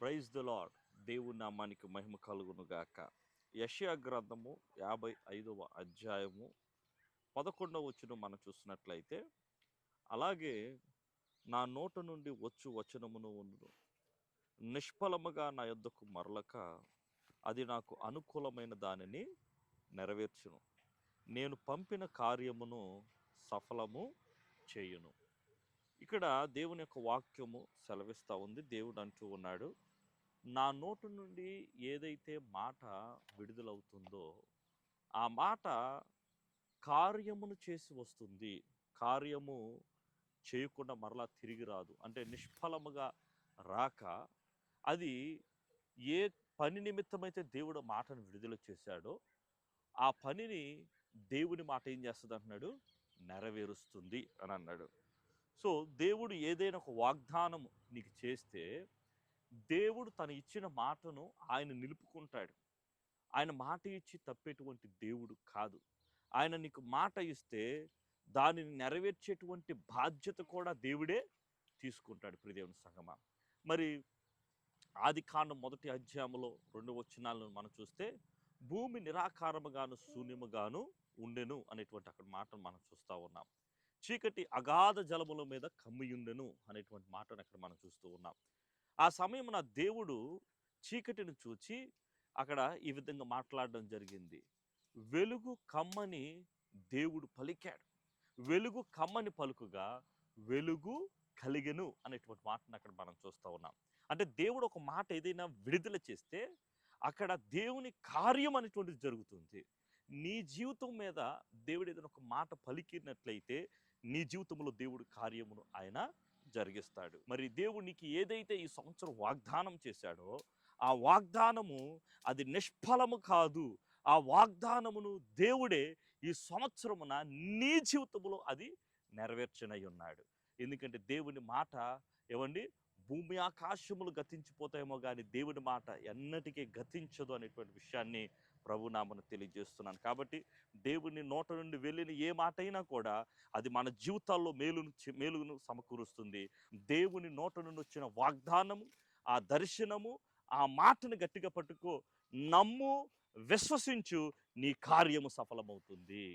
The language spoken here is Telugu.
Praise the lord. దేవుని నామానికి మహిమ కలుగును గాక. యెషయా గ్రంథము 55వ అధ్యాయము 11వ వచనం మనం చూసినట్లయితే, అలాగే నా నోట నుండి వచ్చు వచనమును ఉండును, నిష్ఫలముగా నా యొద్దకు మరలక అది నాకు అనుకూలమైన దానిని నెరవేర్చును, నేను పంపిన కార్యమును సఫలము చేయును. ఇక్కడ దేవుని యొక్క వాక్యము సెలవిస్తూ ఉంది. దేవుడు అంటూ ఉన్నాడు, నా నోటు నుండి ఏదైతే మాట విడుదలవుతుందో ఆ మాట కార్యమును చేసి వస్తుంది. కార్యము చేయకుండా మరలా తిరిగి రాదు. అంటే నిష్ఫలముగా రాక, అది ఏ పని నిమిత్తమైతే దేవుడు మాటను విడుదల చేశాడో ఆ పనిని దేవుని మాట ఏం చేస్తుంది అంటున్నాడు, నెరవేరుస్తుంది అని అన్నాడు. సో దేవుడు ఏదైనా ఒక వాగ్దానం నీకు చేస్తే దేవుడు తను ఇచ్చిన మాటను ఆయన నిలుపుకుంటాడు. ఆయన మాట ఇచ్చి తప్పేటువంటి దేవుడు కాదు. ఆయన నీకు మాట ఇస్తే దానిని నెరవేర్చేటువంటి బాధ్యత కూడా దేవుడే తీసుకుంటాడు. ప్రియ దేవుని సంగమా, మరి ఆదికాండం 1వ అధ్యాయంలో 2 వచనాలను మనం చూస్తే, భూమి నిరాకారముగాను శూన్యముగాను ఉండెను అనేటువంటి అక్కడ మాటను మనం చూస్తూ ఉన్నాం. చీకటి అగాధ జలముల మీద కమ్మియుండెను అనేటువంటి మాటను అక్కడ మనం చూస్తూ ఉన్నాం. ఆ సమయమున దేవుడు చీకటిని చూచి అక్కడ ఈ విధంగా మాట్లాడడం జరిగింది. వెలుగు కమ్మని దేవుడు పలికాడు. వెలుగు కమ్మని పలుకుగా వెలుగు కలిగెను అనేటువంటి మాటను అక్కడ మనం చూస్తూ ఉన్నాం. అంటే దేవుడు ఒక మాట ఏదైనా విడుదల చేస్తే అక్కడ దేవుని కార్యం అనేటువంటిది జరుగుతుంది. నీ జీవితం మీద దేవుడు ఏదైనా ఒక మాట పలికినట్లయితే నీ జీవితంలో దేవుడు కార్యమును ఆయన జరిగిస్తాడు. మరి దేవుడు నీకు ఏదైతే ఈ సంవత్సరం వాగ్దానం చేశాడో ఆ వాగ్దానము అది నిష్ఫలము కాదు. ఆ వాగ్దానమును దేవుడే ఈ సంవత్సరమున నీ జీవితంలో అది నెరవేర్చనై ఉన్నాడు. ఎందుకంటే దేవుని మాట ఏమండి, భూమి ఆకాశములు గతించిపోతాయేమో కానీ దేవుని మాట ఎన్నటికీ గతించదు అనేటువంటి విషయాన్ని ప్రభునామను తెలియజేస్తున్నాను. కాబట్టి దేవుని నోట నుండి వెళ్ళిన ఏ మాట అయినా కూడా అది మన జీవితాల్లో మేలును సమకూరుస్తుంది. దేవుని నోట నుండి వచ్చిన వాగ్దానము, ఆ దర్శనము, ఆ మాటను గట్టిగా పట్టుకో, నమ్ము, విశ్వసించు, నీ కార్యము సఫలమవుతుంది.